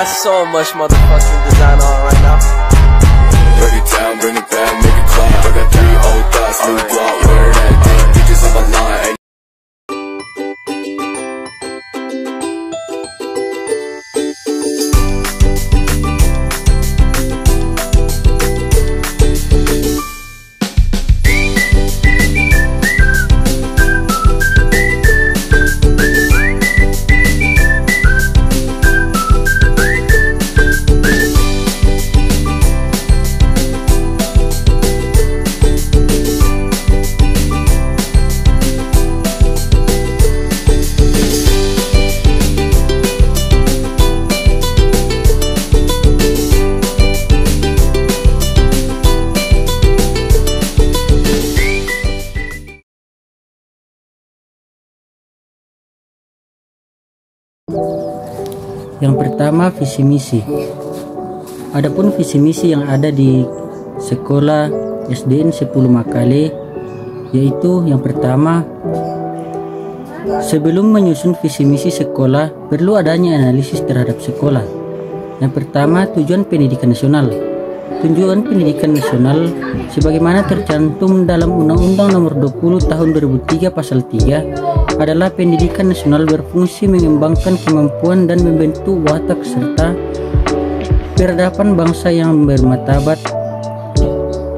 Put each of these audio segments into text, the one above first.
got so much motherfucking design on right now. Break it down, bring it back, make it clap. I got 3 old thoughts, new guap, wear that thing. Bitches on my line. Yang pertama, visi misi. Adapun visi misi yang ada di sekolah SDN 10 Makale, yaitu yang pertama, sebelum menyusun visi misi sekolah perlu adanya analisis terhadap sekolah. Yang pertama, tujuan pendidikan nasional. Tujuan pendidikan nasional sebagaimana tercantum dalam Undang-Undang Nomor 20 Tahun 2003 Pasal 3 adalah pendidikan nasional berfungsi mengembangkan kemampuan dan membentuk watak serta peradaban bangsa yang bermartabat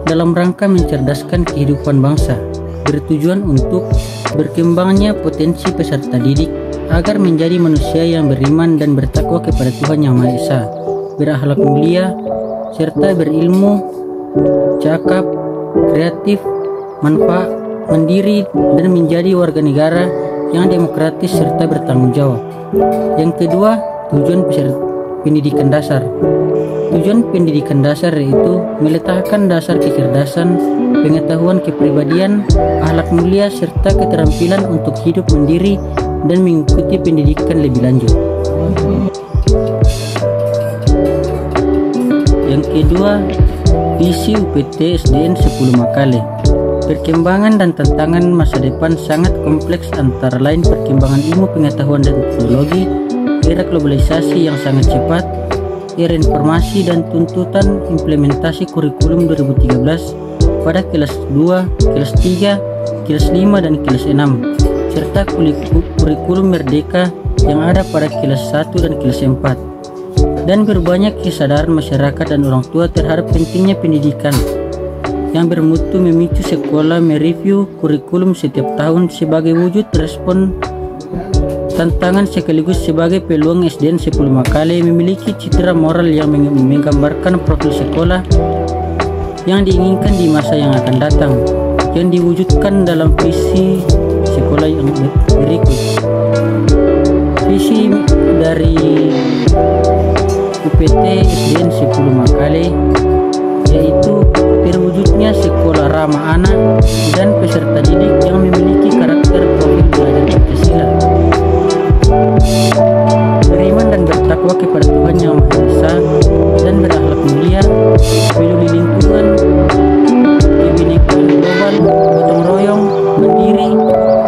dalam rangka mencerdaskan kehidupan bangsa, bertujuan untuk berkembangnya potensi peserta didik agar menjadi manusia yang beriman dan bertakwa kepada Tuhan Yang Maha Esa, berakhlak mulia, serta berilmu, cakap, kreatif, manfaat, mandiri, dan menjadi warga negara yang demokratis serta bertanggung jawab. Yang kedua, tujuan pendidikan dasar. Tujuan pendidikan dasar yaitu meletakkan dasar kecerdasan, pengetahuan kepribadian, akhlak mulia, serta keterampilan untuk hidup mandiri dan mengikuti pendidikan lebih lanjut. Yang kedua, visi UPT SDN 10 Makale. Perkembangan dan tantangan masa depan sangat kompleks, antara lain perkembangan ilmu pengetahuan dan teknologi, era globalisasi yang sangat cepat, era informasi, dan tuntutan implementasi kurikulum 2013 pada kelas 2, kelas 3, kelas 5, dan kelas 6, serta kurikulum merdeka yang ada pada kelas 1 dan kelas 4. Dan berbanyak kesadaran masyarakat dan orang tua terhadap pentingnya pendidikan yang bermutu memicu sekolah mereview kurikulum setiap tahun sebagai wujud respon tantangan sekaligus sebagai peluang SDN 10 Makale memiliki citra moral yang menggambarkan profil sekolah yang diinginkan di masa yang akan datang, yang diwujudkan dalam visi sekolah yang berikut. Visi dari UPT SDN 10 Makale yaitu terwujudnya sekolah ramah anak dan peserta didik yang memiliki karakter profil belajar Pancasila, beriman dan bertakwa kepada Tuhan Yang Maha Esa, dan berakhlak mulia, peduli lingkungan, kebinekaan global, gotong royong, mandiri,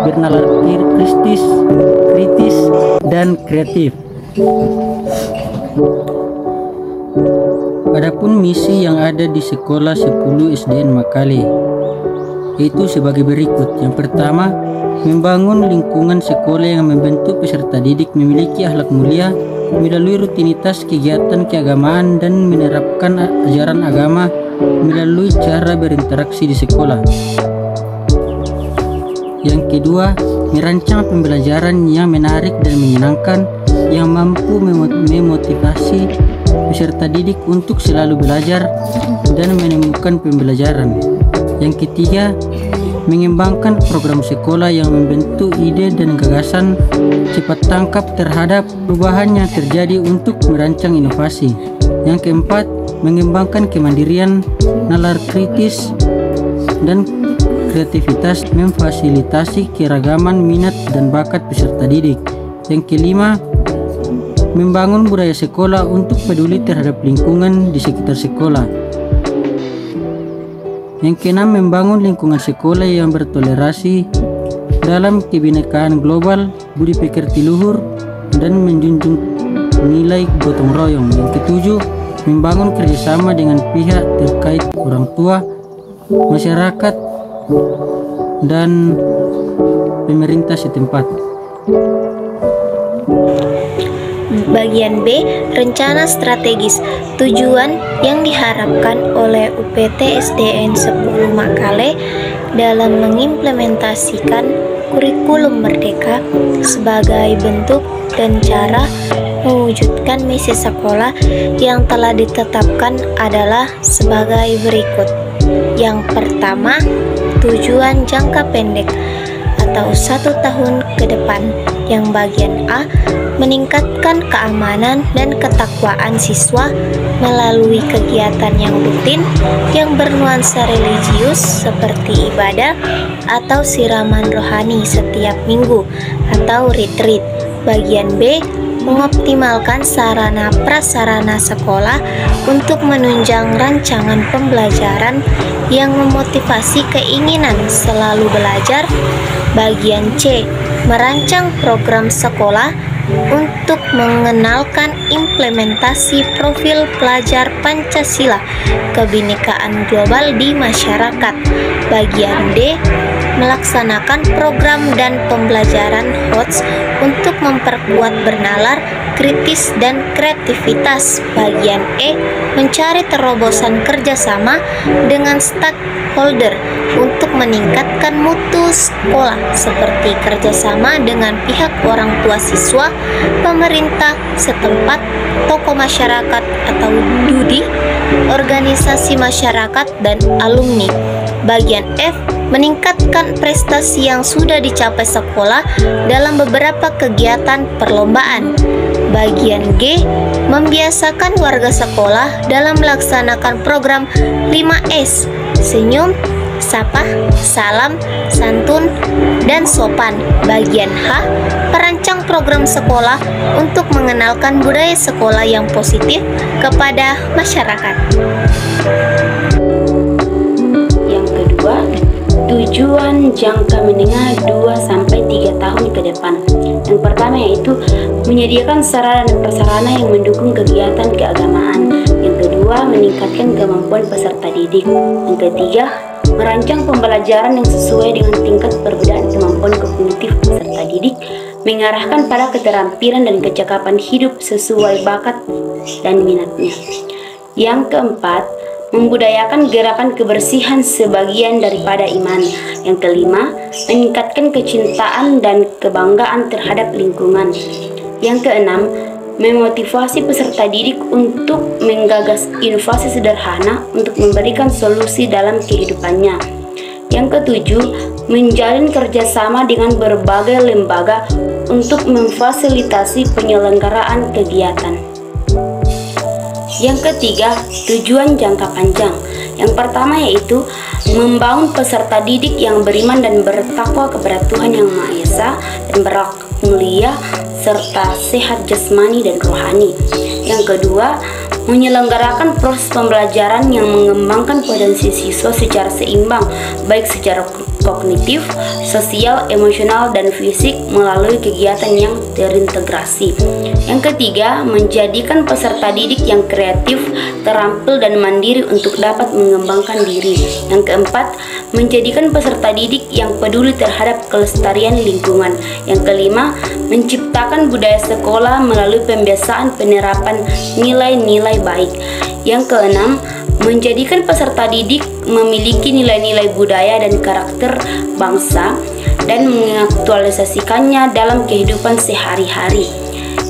bernalar kritis, dan kreatif. Adapun misi yang ada di sekolah 10 SDN Makale yaitu sebagai berikut. Yang pertama, membangun lingkungan sekolah yang membentuk peserta didik memiliki akhlak mulia melalui rutinitas kegiatan keagamaan dan menerapkan ajaran agama melalui cara berinteraksi di sekolah. Yang kedua, merancang pembelajaran yang menarik dan menyenangkan yang mampu memotivasi peserta didik untuk selalu belajar dan menemukan pembelajaran. Yang ketiga, mengembangkan program sekolah yang membentuk ide dan gagasan cepat tangkap terhadap perubahan yang terjadi untuk merancang inovasi. Yang keempat, mengembangkan kemandirian, nalar kritis, dan kreativitas, memfasilitasi keragaman minat dan bakat peserta didik. Yang kelima, membangun budaya sekolah untuk peduli terhadap lingkungan di sekitar sekolah. Yang keenam, membangun lingkungan sekolah yang bertoleransi dalam kebinekaan global, budi pekerti luhur, dan menjunjung nilai gotong royong. Yang ketujuh, membangun kerjasama dengan pihak terkait orang tua, masyarakat, dan pemerintah setempat. Bagian B, rencana strategis. Tujuan yang diharapkan oleh UPT SDN 10 Makale dalam mengimplementasikan kurikulum Merdeka sebagai bentuk dan cara mewujudkan misi sekolah yang telah ditetapkan adalah sebagai berikut. Yang pertama, tujuan jangka pendek atau 1 tahun ke depan. Yang bagian A, meningkatkan keamanan dan ketakwaan siswa melalui kegiatan yang rutin yang bernuansa religius seperti ibadah atau siraman rohani setiap minggu atau retreat. Bagian B, mengoptimalkan sarana prasarana sekolah untuk menunjang rancangan pembelajaran yang memotivasi keinginan selalu belajar. Bagian C, merancang program sekolah untuk mengenalkan implementasi profil pelajar Pancasila kebinekaan global di masyarakat. Bagian D, melaksanakan program dan pembelajaran HOTS untuk memperkuat bernalar, kritis, dan kreativitas. Bagian E, mencari terobosan kerjasama dengan stakeholder untuk meningkatkan mutu sekolah seperti kerjasama dengan pihak orang tua siswa, pemerintah setempat, tokoh masyarakat atau DUDI, organisasi masyarakat, dan alumni. Bagian F, meningkatkan prestasi yang sudah dicapai sekolah dalam beberapa kegiatan perlombaan. Bagian G, membiasakan warga sekolah dalam melaksanakan program 5S, senyum, sapa, salam, santun, dan sopan. Bagian H, perancang program sekolah untuk mengenalkan budaya sekolah yang positif kepada masyarakat. Yang kedua, tujuan jangka menengah 2-3 tahun ke depan. Yang pertama yaitu menyediakan sarana dan prasarana yang mendukung kegiatan keagamaan. Yang kedua, meningkatkan kemampuan peserta didik. Yang ketiga, merancang pembelajaran yang sesuai dengan tingkat perbedaan kemampuan kognitif peserta didik, mengarahkan pada keterampilan dan kecakapan hidup sesuai bakat dan minatnya. Yang keempat, membudayakan gerakan kebersihan sebagian daripada iman. Yang kelima, meningkatkan kecintaan dan kebanggaan terhadap lingkungan. Yang keenam, memotivasi peserta didik untuk menggagas inovasi sederhana untuk memberikan solusi dalam kehidupannya. Yang ketujuh, menjalin kerjasama dengan berbagai lembaga untuk memfasilitasi penyelenggaraan kegiatan. Yang ketiga, tujuan jangka panjang. Yang pertama yaitu membangun peserta didik yang beriman dan bertakwa kepada Tuhan Yang Maha Esa dan berakhlak mulia serta sehat jasmani dan rohani. Yang kedua, menyelenggarakan proses pembelajaran yang mengembangkan potensi siswa secara seimbang, baik secara kognitif, sosial, emosional, dan fisik melalui kegiatan yang terintegrasi. Yang ketiga, menjadikan peserta didik yang kreatif, terampil, dan mandiri untuk dapat mengembangkan diri. Yang keempat, menjadikan peserta didik yang peduli terhadap kelestarian lingkungan. Yang kelima, menciptakan budaya sekolah melalui pembiasaan penerapan nilai-nilai baik. Yang keenam, menjadikan peserta didik memiliki nilai-nilai budaya dan karakter bangsa dan mengaktualisasikannya dalam kehidupan sehari-hari.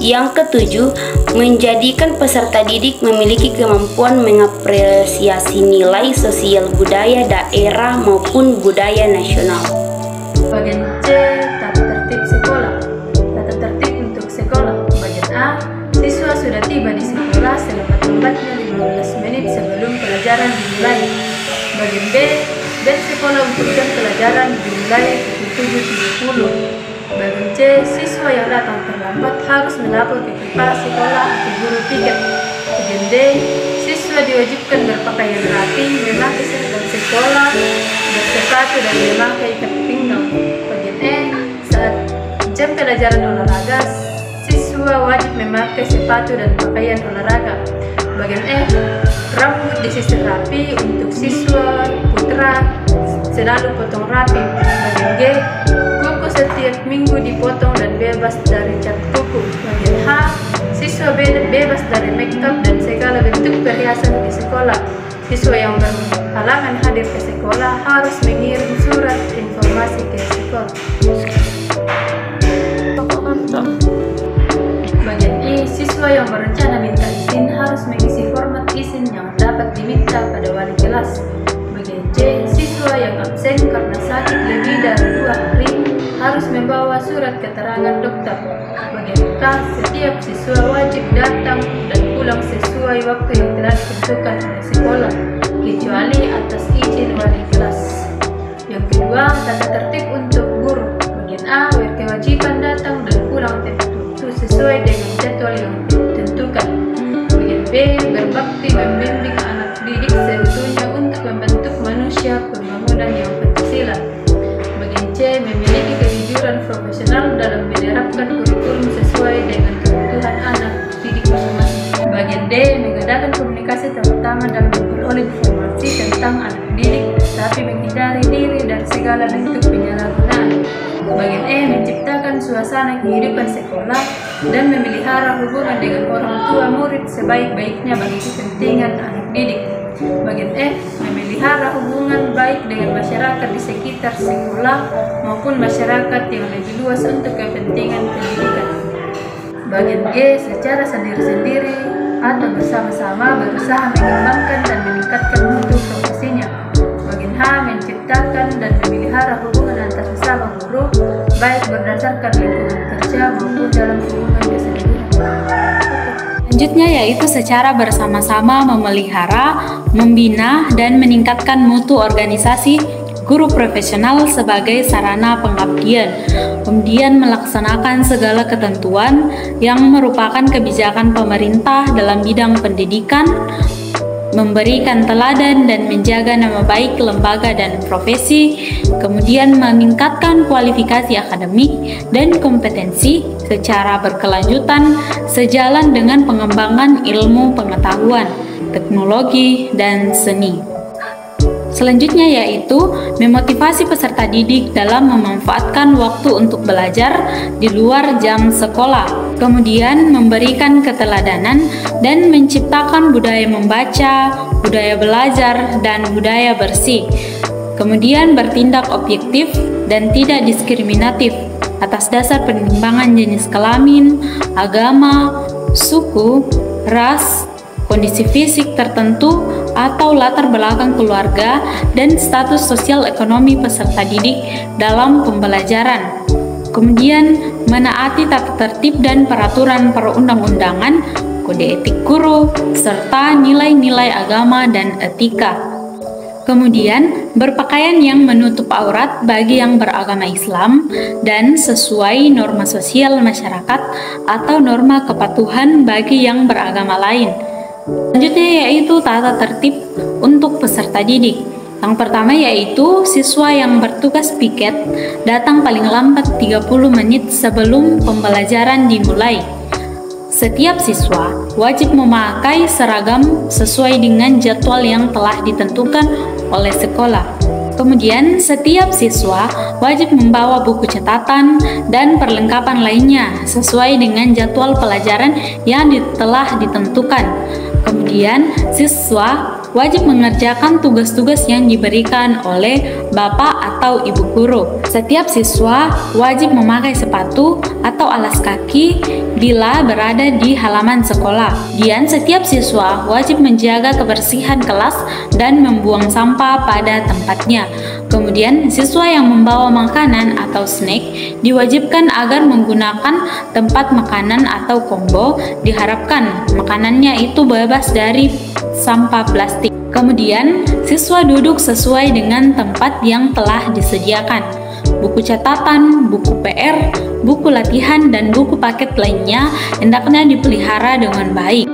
Yang ketujuh, menjadikan peserta didik memiliki kemampuan mengapresiasi nilai sosial budaya daerah maupun budaya nasional. Bagian C, tata tertib sekolah. Tata tertib untuk sekolah. Bagian A, siswa sudah tiba di sekolah selambat-lambatnya 15 menit sebelum pelajaran dimulai. Bagian B, bel sekolah untuk jam pelajaran dimulai pukul 7.30. Bagian C, siswa yang datang terlambat harus melapor ke kepala sekolah atau guru piket. Bagian D, siswa diwajibkan berpakaian rapi, memakai seragam sekolah, bersepatu dan memakai ikat pinggang. Bagian E, saat jam pelajaran olahraga, siswa wajib memakai memakai sepatu dan pakaian olahraga. Bagian E, rambut disisir rapi untuk siswa putra selalu potong rapi. Bagian G, kuku setiap minggu dipotong dan bebas dari cat kuku. Bagian H, siswa bebas dari makeup dan segala bentuk perhiasan di sekolah. Siswa yang berhalangan hadir ke sekolah harus mengirim surat informasi ke sekolah. Bagian I, siswa yang berencana minta izin harus mengisi format izin yang dapat diminta pada wali kelas. Bagian C, siswa yang absen karena sakit lebih dari 2 hari harus membawa surat keterangan dokter. Bagian K, setiap siswa wajib datang dan pulang sesuai waktu yang telah ditentukan oleh sekolah, kecuali atas izin wali kelas. Yang kedua, tata tertib untuk guru. Bagian A, berkewajiban datang dan pulang tepat waktu sesuai dengan jadwal yang ditentukan. Bagian B, berbakti membimbing anak didik seutuhnya untuk membentuk manusia pembangunan yang Pancasila. Bagian C, memiliki kejujuran profesional dalam menerapkan kurikulum sesuai dengan kebutuhan anak didik masing-masing. Bagian D, mengadakan komunikasi terutama dalam memperoleh informasi tentang anak didik, tapi menghindari diri dari segala bentuk penyalahgunaan. Bagian E, menciptakan suasana kehidupan sekolah dan memelihara hubungan dengan orang tua murid sebaik-baiknya bagi kepentingan anak didik. Bagian F, memelihara hubungan baik dengan masyarakat di sekitar sekolah maupun masyarakat yang lebih luas untuk kepentingan pendidikan. Bagian G, secara sendiri-sendiri atau bersama-sama berusaha mengembangkan dan meningkatkan mutu profesinya. Bagian H, menciptakan dan memelihara hubungan antar sesama guru, baik berdasarkan lingkungan kerja maupun dalam hubungan keseharian. Selanjutnya yaitu secara bersama-sama memelihara, membina, dan meningkatkan mutu organisasi guru profesional sebagai sarana pengabdian. Kemudian melaksanakan segala ketentuan yang merupakan kebijakan pemerintah dalam bidang pendidikan, memberikan teladan dan menjaga nama baik lembaga dan profesi, kemudian meningkatkan kualifikasi akademik dan kompetensi secara berkelanjutan sejalan dengan pengembangan ilmu pengetahuan, teknologi, dan seni. Selanjutnya yaitu memotivasi peserta didik dalam memanfaatkan waktu untuk belajar di luar jam sekolah. Kemudian memberikan keteladanan dan menciptakan budaya membaca, budaya belajar, dan budaya bersih. Kemudian bertindak objektif dan tidak diskriminatif atas dasar penimbangan jenis kelamin, agama, suku, ras, kondisi fisik tertentu, atau latar belakang keluarga dan status sosial ekonomi peserta didik dalam pembelajaran. Kemudian menaati tata tertib dan peraturan perundang-undangan, kode etik guru, serta nilai-nilai agama dan etika. Kemudian berpakaian yang menutup aurat bagi yang beragama Islam dan sesuai norma sosial masyarakat atau norma kepatuhan bagi yang beragama lain. Selanjutnya yaitu tata tertib untuk peserta didik. Yang pertama yaitu siswa yang bertugas piket datang paling lambat 30 menit sebelum pembelajaran dimulai. Setiap siswa wajib memakai seragam sesuai dengan jadwal yang telah ditentukan oleh sekolah. Kemudian setiap siswa wajib membawa buku catatan dan perlengkapan lainnya sesuai dengan jadwal pelajaran yang telah ditentukan. Kemudian siswa wajib mengerjakan tugas-tugas yang diberikan oleh bapak atau ibu guru. Setiap siswa wajib memakai sepatu atau alas kaki bila berada di halaman sekolah. Dan setiap siswa wajib menjaga kebersihan kelas dan membuang sampah pada tempatnya. Kemudian siswa yang membawa makanan atau snack diwajibkan agar menggunakan tempat makanan atau combo. Diharapkan makanannya itu bebas dari sampah plastik. Kemudian siswa duduk sesuai dengan tempat yang telah disediakan. Buku catatan, buku PR, buku latihan, dan buku paket lainnya hendaknya dipelihara dengan baik.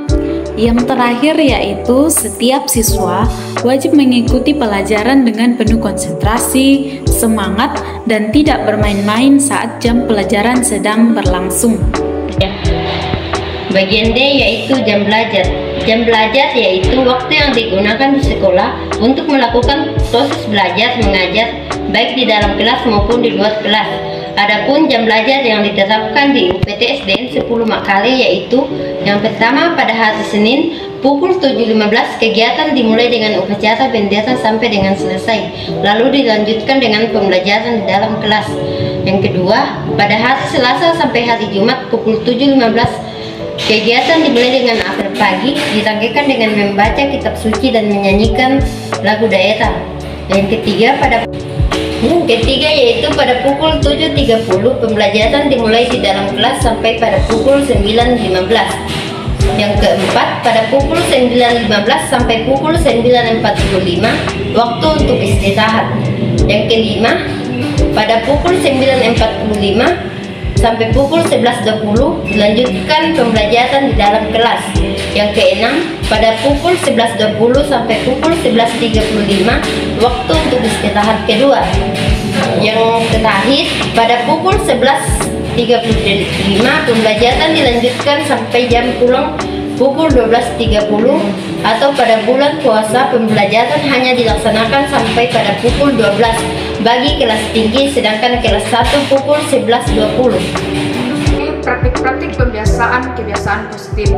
Yang terakhir yaitu setiap siswa wajib mengikuti pelajaran dengan penuh konsentrasi, semangat, dan tidak bermain-main saat jam pelajaran sedang berlangsung. Bagian D yaitu jam belajar. Jam belajar yaitu waktu yang digunakan di sekolah untuk melakukan proses belajar mengajar baik di dalam kelas maupun di luar kelas. Adapun jam belajar yang ditetapkan di UPT SDN 10 Makale yaitu yang pertama pada hari Senin pukul 7.15 kegiatan dimulai dengan upacara bendera sampai dengan selesai, lalu dilanjutkan dengan pembelajaran di dalam kelas. Yang kedua pada hari Selasa sampai hari Jumat pukul 7.15 kegiatan dimulai dengan apel pagi, dirangkaikan dengan membaca kitab suci dan menyanyikan lagu daerah. Yang ketiga yaitu pada pukul 7.30 pembelajaran dimulai di dalam kelas sampai pada pukul 9.15. Yang keempat pada pukul 9.15 sampai pukul 9.45 waktu untuk istirahat. Yang kelima pada pukul 9.45 sampai pukul 11.20 dilanjutkan pembelajaran di dalam kelas. Yang keenam pada pukul 11.20 sampai pukul 11.35 waktu untuk istirahat kedua. Yang terakhir pada pukul 11.35 pembelajaran dilanjutkan sampai jam pulang pukul 12.30, atau pada bulan puasa pembelajaran hanya dilaksanakan sampai pada pukul 12 bagi kelas tinggi, sedangkan kelas 1 pukul 11.20. Praktik-praktik kebiasaan positif.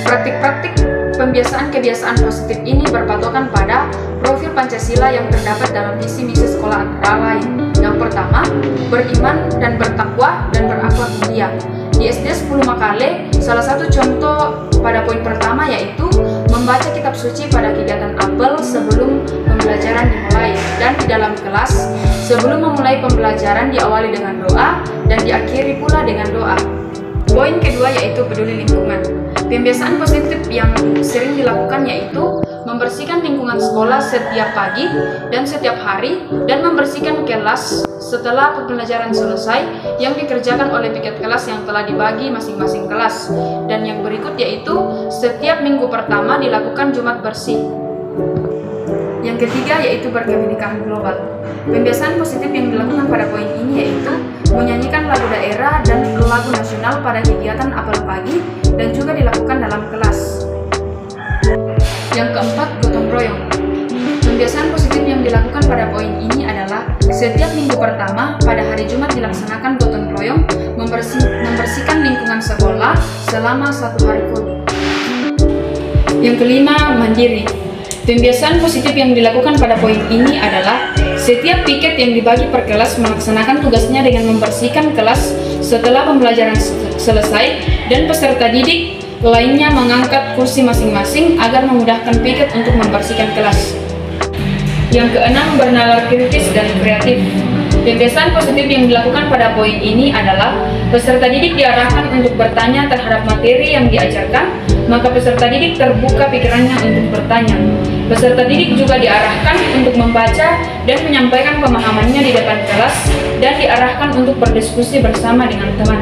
Praktik-praktik kebiasaan positif ini berpatokan pada profil Pancasila yang terdapat dalam visi misi sekolah antara lain. Yang pertama, beriman dan bertakwa dan berakhlak mulia. Di SD 10 Makale, salah satu contoh pada poin pertama yaitu membaca kitab suci pada kegiatan apel sebelum pembelajaran dimulai, dan di dalam kelas sebelum memulai pembelajaran diawali dengan doa dan diakhiri pula dengan doa. Poin kedua yaitu peduli lingkungan. Pembiasaan positif yang sering dilakukan yaitu membersihkan lingkungan sekolah setiap pagi dan setiap hari, dan membersihkan kelas setelah pembelajaran selesai yang dikerjakan oleh piket kelas yang telah dibagi masing-masing kelas. Dan yang berikut yaitu setiap minggu pertama dilakukan Jumat bersih. Yang ketiga yaitu berkebinekaan global. Pembiasaan positif yang dilakukan pada poin ini yaitu menyanyikan lagu daerah dan lagu nasional pada kegiatan apel pagi dan juga dilakukan dalam kelas. Yang keempat, gotong royong. Pembiasaan positif yang dilakukan pada poin ini adalah setiap minggu pertama pada hari Jumat dilaksanakan gotong royong membersihkan lingkungan sekolah selama 1 hari full. Yang kelima, mandiri. Pembiasaan positif yang dilakukan pada poin ini adalah setiap piket yang dibagi per kelas melaksanakan tugasnya dengan membersihkan kelas setelah pembelajaran selesai, dan peserta didik lainnya mengangkat kursi masing-masing agar memudahkan piket untuk membersihkan kelas. Yang keenam, bernalar kritis dan kreatif. Pembiasaan positif yang dilakukan pada poin ini adalah peserta didik diarahkan untuk bertanya terhadap materi yang diajarkan, maka peserta didik terbuka pikirannya untuk bertanya. Peserta didik juga diarahkan untuk membaca dan menyampaikan pemahamannya di depan kelas, dan diarahkan untuk berdiskusi bersama dengan teman.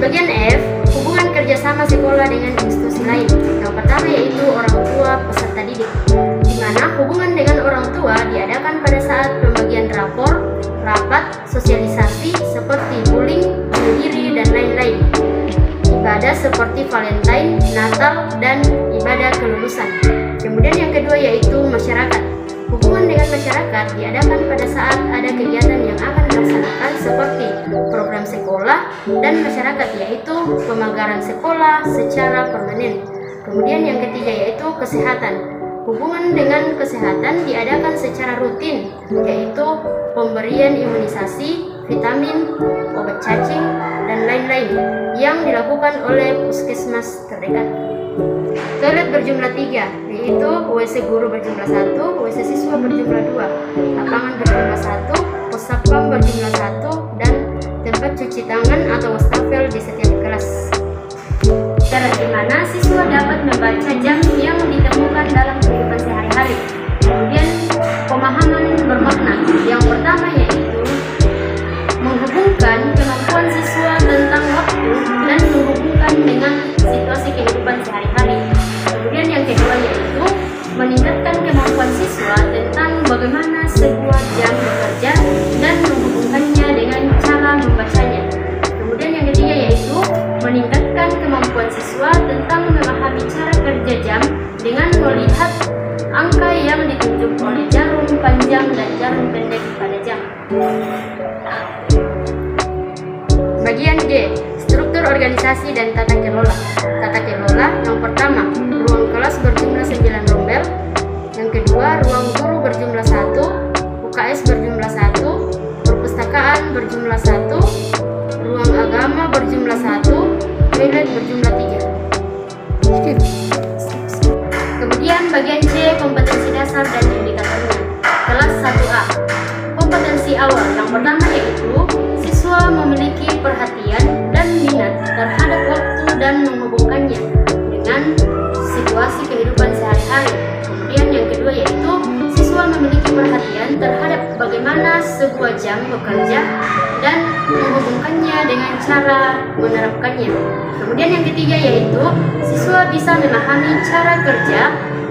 Bagian F, hubungan kerjasama sekolah dengan institusi lain. Yang pertama yaitu orang tua peserta didik, di mana hubungan dengan orang tua diadakan pada saat pembagian rapor, rapat, sosialisasi seperti bullying, bunuh diri, dan lain-lain. Ibadah seperti Valentine, Natal, dan ibadah kelulusan. Kemudian yang kedua yaitu masyarakat. Hubungan dengan masyarakat diadakan pada saat ada kegiatan yang akan dilaksanakan seperti program sekolah dan masyarakat, yaitu pemagaran sekolah secara permanen. Kemudian yang ketiga yaitu kesehatan. Hubungan dengan kesehatan diadakan secara rutin, yaitu pemberian imunisasi, vitamin, obat cacing, dan lain-lain yang dilakukan oleh puskesmas terdekat. Toilet berjumlah 3, yaitu WC guru berjumlah 1, WC siswa berjumlah 2, lapangan berjumlah 1, pos satpam berjumlah 1, dan tempat cuci tangan atau wastafel di setiap kelas. Cara di mana siswa dapat membaca jam yang ditemukan dalam kehidupan sehari-hari. Kemudian pemahaman bermakna. Yang pertama yaitu menghubungkan kemampuan siswa tentang waktu dan menghubungkan dengan situasi kehidupan sehari-hari. Kemudian yang kedua yaitu meningkatkan kemampuan siswa tentang bagaimana sebuah jam bekerja dan menghubungkannya dengan cara membacanya. Kemudian yang ketiga yaitu meningkatkan kemampuan siswa memahami cara kerja jam dengan melihat angka yang ditunjuk oleh jarum panjang dan jarum pendek pada jam. Bagian G, struktur organisasi dan tata kelola. Tata kelola yang pertama, ruang kelas berjumlah 9 rombel. Yang kedua, ruang guru berjumlah 1, UKS berjumlah 1, perpustakaan berjumlah 1, ruang agama berjumlah 1, toilet berjumlah 3. Kemudian bagian C, kompetensi dasar dan indikatornya. Kelas 1A. Kompetensi awal yang pertama yaitu siswa memiliki perhatian dan minat terhadap waktu dan menghubungkannya dengan situasi kehidupan sehari-hari. Kemudian yang kedua yaitu siswa memiliki perhatian terhadap bagaimana sebuah jam bekerja dan menghubungkannya dengan cara menerapkannya. Kemudian yang ketiga yaitu siswa bisa memahami cara kerja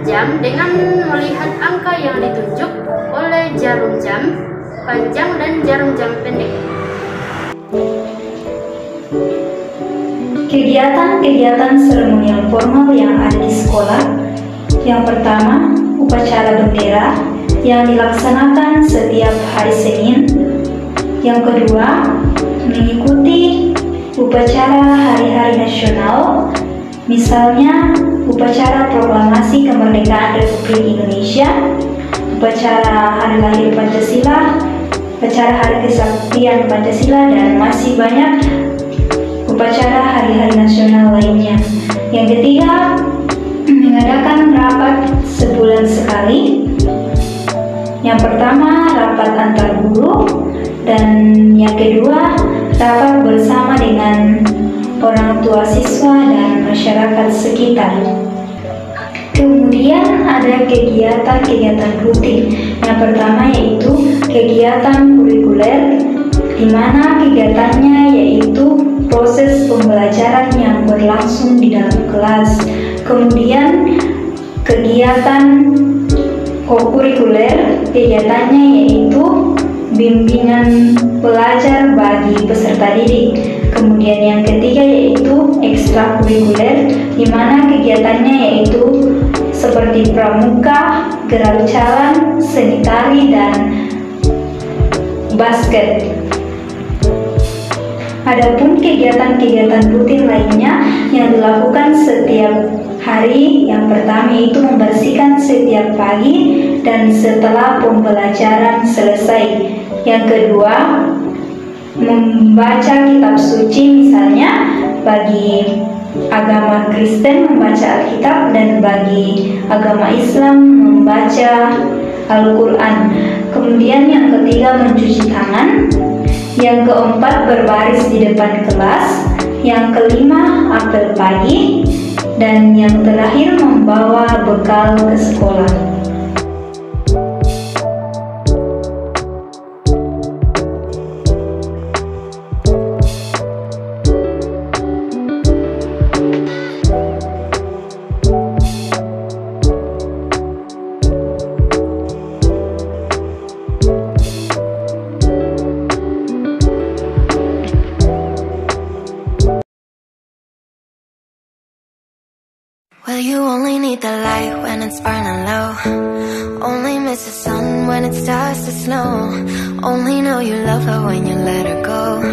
jam dengan melihat angka yang ditunjuk oleh jarum jam panjang dan jarum jam pendek. Kegiatan-kegiatan seremonial formal yang ada di sekolah. Yang pertama, upacara bendera yang dilaksanakan setiap hari Senin. Yang kedua, mengikuti upacara hari-hari nasional, misalnya upacara proklamasi kemerdekaan Republik Indonesia, upacara hari lahir Pancasila, upacara hari kesaktian Pancasila, dan masih banyak upacara hari-hari nasional lainnya. Yang ketiga, mengadakan rapat sebulan sekali. Yang pertama, rapat antar guru, dan yang kedua, rapat bersama dengan orang tua siswa dan masyarakat sekitar. Kemudian ada kegiatan-kegiatan rutin. Yang pertama yaitu kegiatan kurikuler, di mana kegiatannya yaitu proses pembelajaran yang berlangsung di dalam kelas. Kemudian kegiatan kokurikuler, kegiatannya yaitu bimbingan pelajar bagi peserta didik. Kemudian yang ketiga yaitu ekstrakurikuler, di mana kegiatannya yaitu seperti pramuka, gerak jalan, seni tari, dan basket. Adapun kegiatan-kegiatan rutin lainnya yang dilakukan setiap hari, yang pertama yaitu membersihkan setiap pagi dan setelah pembelajaran selesai. Yang kedua, membaca kitab suci, misalnya bagi agama Kristen membaca Alkitab dan bagi agama Islam membaca Al-Quran. Kemudian yang ketiga, mencuci tangan. Yang keempat, berbaris di depan kelas. Yang kelima, apel pagi. Dan yang terakhir, membawa bekal ke sekolah. Well, you only need the light when it's burning low. Only miss the sun when it starts to snow. Only know you love her when you let her go.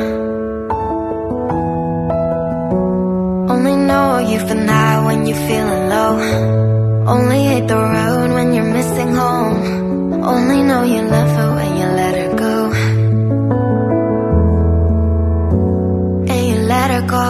Only know you feel high when you're feeling low. Only hate the road when you're missing home. Only know you love her when you let her go. And you let her go.